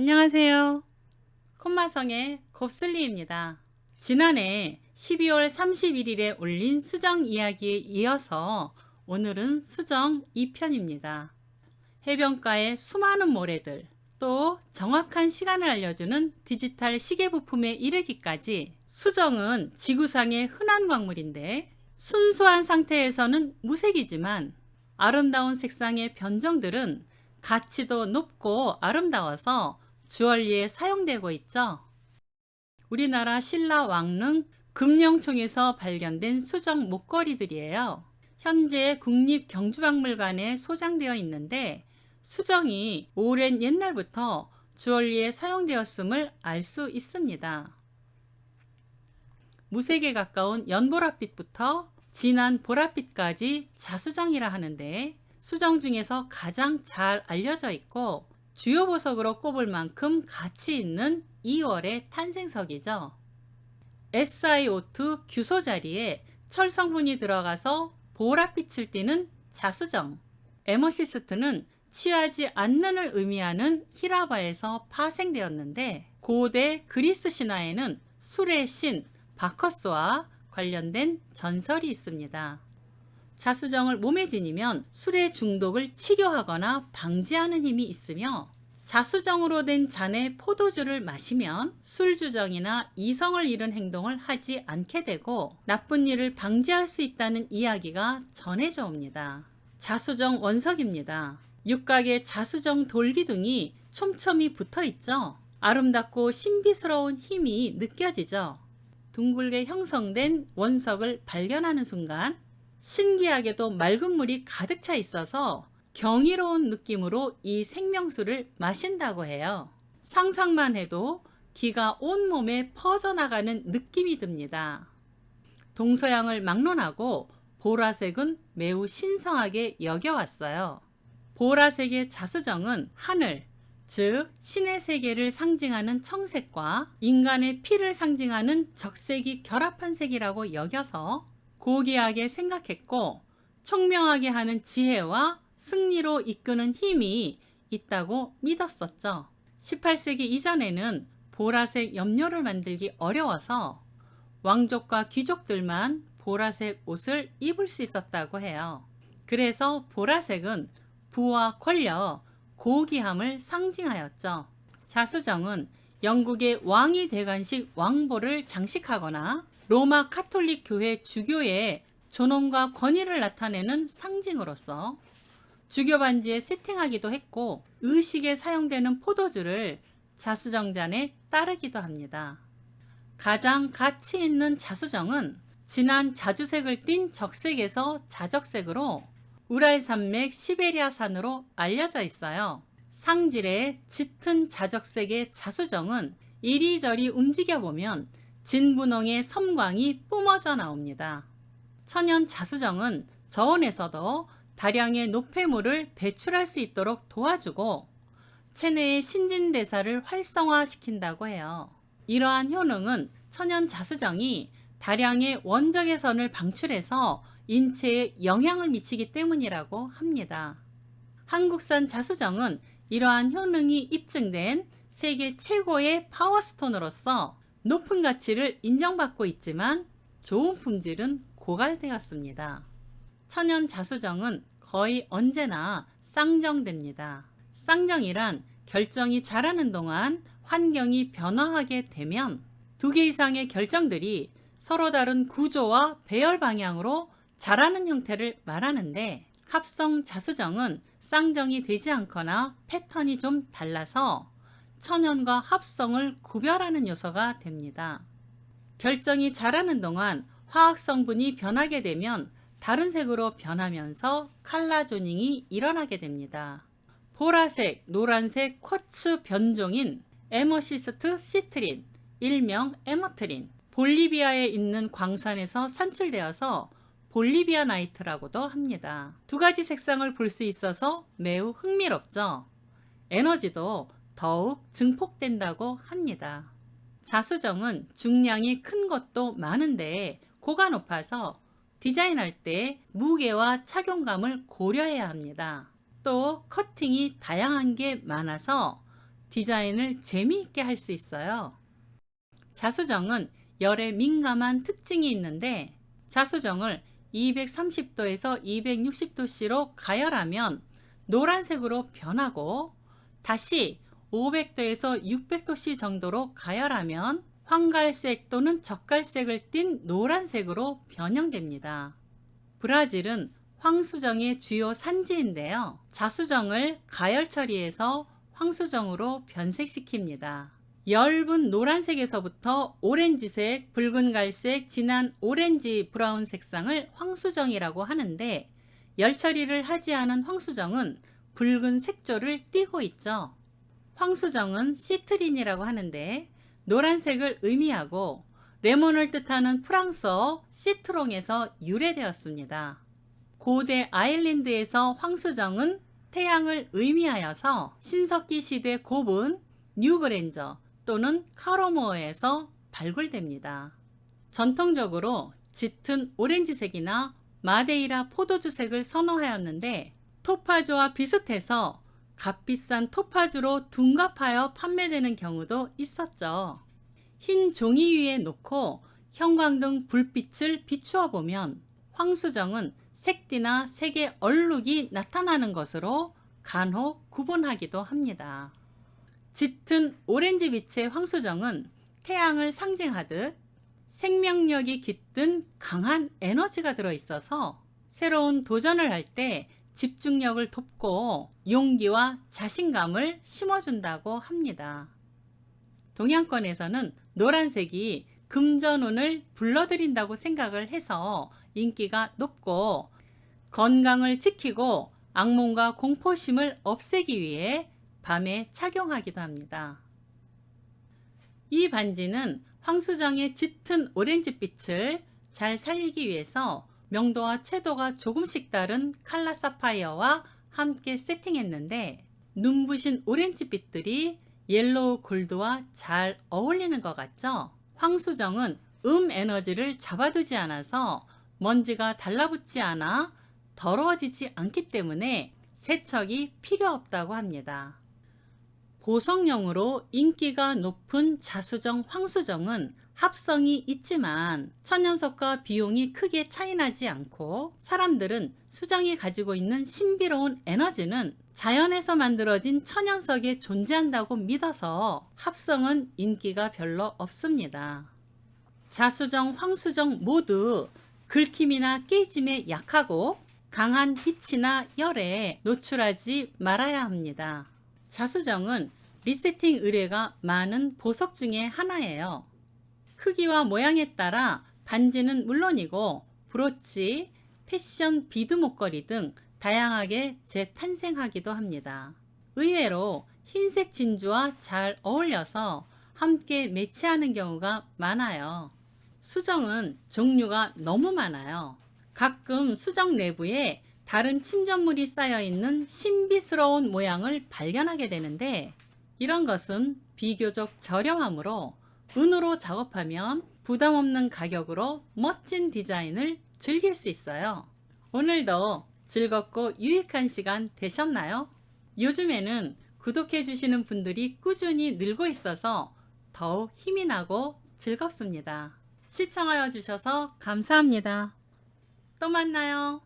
안녕하세요. 콤마성의 곱슬리입니다. 지난해 12월 31일에 올린 수정 이야기에 이어서 오늘은 수정 2편입니다. 해변가의 수많은 모래들, 또 정확한 시간을 알려주는 디지털 시계 부품에 이르기까지 수정은 지구상의 흔한 광물인데 순수한 상태에서는 무색이지만 아름다운 색상의 변종들은 가치도 높고 아름다워서 주얼리에 사용되고 있죠. 우리나라 신라 왕릉 금령총에서 발견된 수정 목걸이들이에요. 현재 국립경주박물관에 소장되어 있는데 수정이 오랜 옛날부터 주얼리에 사용되었음을 알 수 있습니다. 무색에 가까운 연보랏빛부터 진한 보랏빛까지 자수정이라 하는데 수정 중에서 가장 잘 알려져 있고 주요 보석으로 꼽을 만큼 가치 있는 2월의 탄생석이죠. SiO2 규소 자리에 철 성분이 들어가서 보랏빛을 띠는 자수정. 에머시스트는 취하지 않는을 의미하는 히라바에서 파생되었는데 고대 그리스 신화에는 술의 신 바커스와 관련된 전설이 있습니다. 자수정을 몸에 지니면 술의 중독을 치료하거나 방지하는 힘이 있으며 자수정으로 된 잔에 포도주를 마시면 술주정이나 이성을 잃은 행동을 하지 않게 되고 나쁜 일을 방지할 수 있다는 이야기가 전해져 옵니다. 자수정 원석입니다. 육각에 자수정 돌기둥이 촘촘히 붙어 있죠. 아름답고 신비스러운 힘이 느껴지죠. 둥글게 형성된 원석을 발견하는 순간 신기하게도 맑은 물이 가득 차 있어서 경이로운 느낌으로 이 생명수를 마신다고 해요. 상상만 해도 기가 온몸에 퍼져나가는 느낌이 듭니다. 동서양을 막론하고 보라색은 매우 신성하게 여겨왔어요. 보라색의 자수정은 하늘, 즉 신의 세계를 상징하는 청색과 인간의 피를 상징하는 적색이 결합한 색이라고 여겨서 고귀하게 생각했고 총명하게 하는 지혜와 승리로 이끄는 힘이 있다고 믿었었죠. 18세기 이전에는 보라색 염료를 만들기 어려워서 왕족과 귀족들만 보라색 옷을 입을 수 있었다고 해요. 그래서 보라색은 부와 권력, 고귀함을 상징하였죠. 자수정은 영국의 왕이 대관식 왕보를 장식하거나 로마 카톨릭 교회 주교의 존엄과 권위를 나타내는 상징으로서 주교 반지에 세팅하기도 했고 의식에 사용되는 포도주를 자수정잔에 따르기도 합니다. 가장 가치 있는 자수정은 진한 자주색을 띤 적색에서 자적색으로 우랄산맥 시베리아산으로 알려져 있어요. 상질의 짙은 자적색의 자수정은 이리저리 움직여보면 진분홍의 섬광이 뿜어져 나옵니다. 천연 자수정은 저온에서도 다량의 노폐물을 배출할 수 있도록 도와주고 체내의 신진대사를 활성화시킨다고 해요. 이러한 효능은 천연 자수정이 다량의 원적외선을 방출해서 인체에 영향을 미치기 때문이라고 합니다. 한국산 자수정은 이러한 효능이 입증된 세계 최고의 파워스톤으로서 높은 가치를 인정받고 있지만 좋은 품질은 고갈되었습니다. 천연 자수정은 거의 언제나 쌍정됩니다. 쌍정이란 결정이 자라는 동안 환경이 변화하게 되면 두 개 이상의 결정들이 서로 다른 구조와 배열 방향으로 자라는 형태를 말하는데 합성 자수정은 쌍정이 되지 않거나 패턴이 좀 달라서 천연과 합성을 구별하는 요소가 됩니다. 결정이 자라는 동안 화학 성분이 변하게 되면 다른 색으로 변하면서 칼라조닝이 일어나게 됩니다. 보라색, 노란색 쿼츠 변종인 에머시스트 시트린, 일명 에머트린, 볼리비아에 있는 광산에서 산출되어서 볼리비아 나이트라고도 합니다. 두 가지 색상을 볼 수 있어서 매우 흥미롭죠. 에너지도 더욱 증폭된다고 합니다. 자수정은 중량이 큰 것도 많은데 고가 높아서 디자인할 때 무게와 착용감을 고려해야 합니다. 또 커팅이 다양한 게 많아서 디자인을 재미있게 할 수 있어요. 자수정은 열에 민감한 특징이 있는데 자수정을 230도에서 260도씨로 가열하면 노란색으로 변하고 다시 500도에서 600도씨 정도로 가열하면 황갈색 또는 젓갈색을 띤 노란색으로 변형됩니다. 브라질은 황수정의 주요 산지인데요. 자수정을 가열 처리해서 황수정으로 변색시킵니다. 엷은 노란색에서부터 오렌지색, 붉은 갈색, 진한 오렌지 브라운 색상을 황수정이라고 하는데 열 처리를 하지 않은 황수정은 붉은 색조를 띠고 있죠. 황수정은 시트린이라고 하는데 노란색을 의미하고 레몬을 뜻하는 프랑스어 시트롱에서 유래되었습니다. 고대 아일랜드에서 황수정은 태양을 의미하여서 신석기 시대 고분 뉴그랜저 또는 카로모어에서 발굴됩니다. 전통적으로 짙은 오렌지색이나 마데이라 포도주색을 선호하였는데 토파즈와 비슷해서 값비싼 토파즈로 둔갑하여 판매되는 경우도 있었죠. 흰 종이 위에 놓고 형광등 불빛을 비추어 보면 황수정은 색띠나 색의 얼룩이 나타나는 것으로 간혹 구분하기도 합니다. 짙은 오렌지 빛의 황수정은 태양을 상징하듯 생명력이 깃든 강한 에너지가 들어있어서 새로운 도전을 할 때 집중력을 돋고 용기와 자신감을 심어준다고 합니다. 동양권에서는 노란색이 금전운을 불러들인다고 생각을 해서 인기가 높고 건강을 지키고 악몽과 공포심을 없애기 위해 밤에 착용하기도 합니다. 이 반지는 황수정의 짙은 오렌지빛을 잘 살리기 위해서 명도와 채도가 조금씩 다른 칼라 사파이어와 함께 세팅했는데 눈부신 오렌지빛들이 옐로우 골드와 잘 어울리는 것 같죠? 황수정은 에너지를 잡아두지 않아서 먼지가 달라붙지 않아 더러워지지 않기 때문에 세척이 필요 없다고 합니다. 보석용으로 인기가 높은 자수정, 황수정은 합성이 있지만 천연석과 비용이 크게 차이나지 않고 사람들은 수정이 가지고 있는 신비로운 에너지는 자연에서 만들어진 천연석에 존재한다고 믿어서 합성은 인기가 별로 없습니다. 자수정, 황수정 모두 긁힘이나 깨짐에 약하고 강한 빛이나 열에 노출하지 말아야 합니다. 자수정은 리세팅 의뢰가 많은 보석 중에 하나예요. 크기와 모양에 따라 반지는 물론이고 브로치, 패션 비드 목걸이 등 다양하게 재탄생하기도 합니다. 의외로 흰색 진주와 잘 어울려서 함께 매치하는 경우가 많아요. 수정은 종류가 너무 많아요. 가끔 수정 내부에 다른 침전물이 쌓여있는 신비스러운 모양을 발견하게 되는데 이런 것은 비교적 저렴하므로 은으로 작업하면 부담 없는 가격으로 멋진 디자인을 즐길 수 있어요. 오늘도 즐겁고 유익한 시간 되셨나요? 요즘에는 구독해 주시는 분들이 꾸준히 늘고 있어서 더욱 힘이 나고 즐겁습니다. 시청하여 주셔서 감사합니다. 또 만나요.